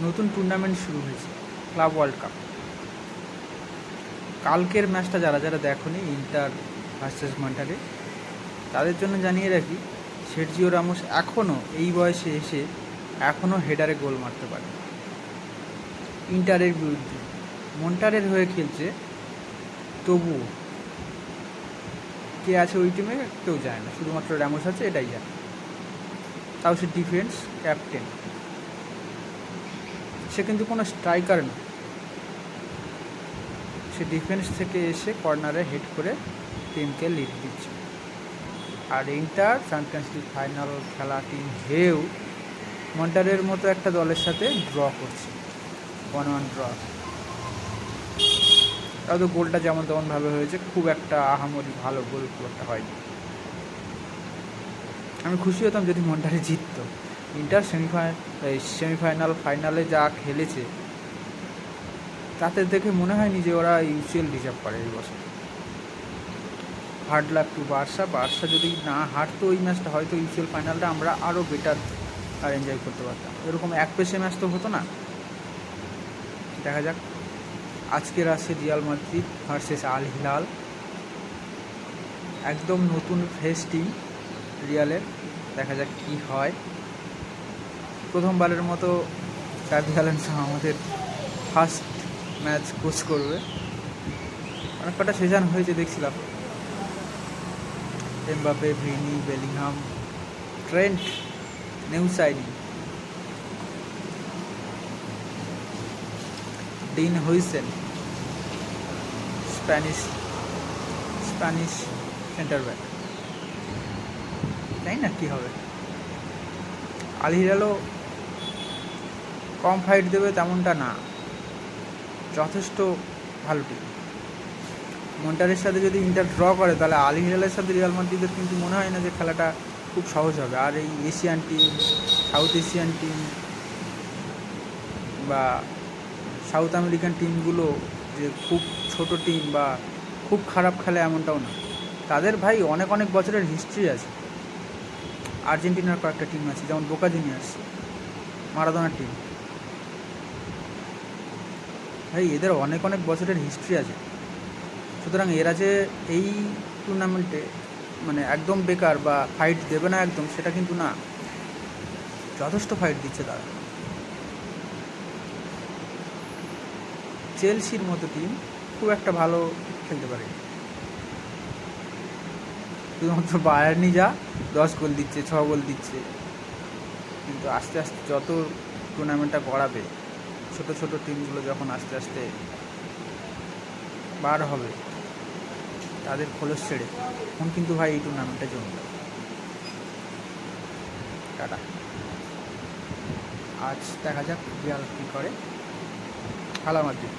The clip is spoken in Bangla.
নতুন টুর্নামেন্ট শুরু হয়েছে, ক্লাব ওয়ার্ল্ড কাপ। কালকের ম্যাচটা যারা যারা দেখোনি, ইন্টার ভার্সেস মন্টারে, তাদের জন্য জানিয়ে রাখি, সের্জিও রামোস এখনও এই বয়সে এসে এখনও হেডারে গোল মারতে পারে। ইন্টারের বিরুদ্ধে মন্টারের হয়ে খেলছে, তবুও কে আছে ওই টিমে কেউ যায় না, শুধুমাত্র রামোস আছে, এটাই জানে। তাও সে ডিফেন্স ক্যাপ্টেন, সে কিন্তু কোনো স্ট্রাইকার না, সে ডিফেন্স থেকে এসে কর্নারে হেড করে টিমকে লিড দিচ্ছে। আর ইন্টার চ্যাম্পিয়ন্স লিগ ফাইনাল খেলা টিম হয়েও মন্টারের মতো একটা দলের সাথে ড্র করছে, 1-1 ড্র। তাও তো গোলটা যেমন তেমনভাবে হয়েছে, খুব একটা আহামরি ভালো গোল খুব একটা হয়নি। আমি খুশি হতাম যদি মন্টারে জিততো। ইন্টার সেমিফাইনাল ফাইনালে যা খেলেছে তাতে দেখে মনে হয়নি যে ওরা ইউসিএল ডিজার্ভ করে এই বছর। হার্ড লাক টু বার্সা যদি না হারতো ওই ম্যাচটা, হয়তো ইউসিএল ফাইনালটা আমরা আরও বেটার আর এনজয় করতে পারতাম। এরকম এক পেশে ম্যাচ তো হতো না। দেখা যাক, আজকের আছে Real Madrid versus Al Hilal, একদম নতুন ফ্রেশ টিম রিয়ালের। দেখা যাক কি হয়। প্রথমবারের মতো সাবি আলোনসো আমাদের ফার্স্ট ম্যাচ কোচ করবে। অনেক কটা সেশন হয়েছে দেখছিলাম, Mbappe, Vini, Bellingham, Trent, new signing, Dean Huijsen, Spanish centre back. তাই না, কি হবে। আল হিলালও কম ফাইট দেবে তেমনটা না, যথেষ্ট ভালো টিম। মন্টারের সাথে যদি ইন্টার ড্র করে, তাহলে আল হিলালের সাথে রিয়াল মাদ্রিদের কিন্তু মনে হয় না যে খেলাটা খুব সহজ হবে। আর এই Asian team, south Asian team বা সাউথ আমেরিকান টিমগুলো যে খুব ছোট টিম বা খুব খারাপ খেলে এমনটাও না, তাদের ভাই অনেক অনেক বছরের হিস্ট্রি আছে। আর্জেন্টিনার কয়েকটা টিম আছে, যেমন বোকা জুনিয়র্স, মারাদোনার টিম, ভাই এদের অনেক অনেক বছরের হিস্ট্রি আছে। সুতরাং এরা যে এই টুর্নামেন্টে মানে একদম বেকার বা ফাইট দেবে না একদম, সেটা কিন্তু না, যথেষ্ট ফাইট দিচ্ছে তারা। চেলসির মতো টিম খুব একটা ভালো খেলতে পারে, শুধুমাত্র বায়ার্নই যা 10 গোল দিচ্ছে, 6 গোল দিচ্ছে। কিন্তু আস্তে আস্তে যত টুর্নামেন্টটা গড়াবে, ছোট ছোট টিমগুলো যখন আস্তে আস্তে বার হবে তাদের খোলস ছেড়ে, তখন কিন্তু ভাই এই টুর্নামেন্টটা জমবে। টাটা। আজ দেখা যাক রিয়াল কী করে, খেলা মাদ্রিদ।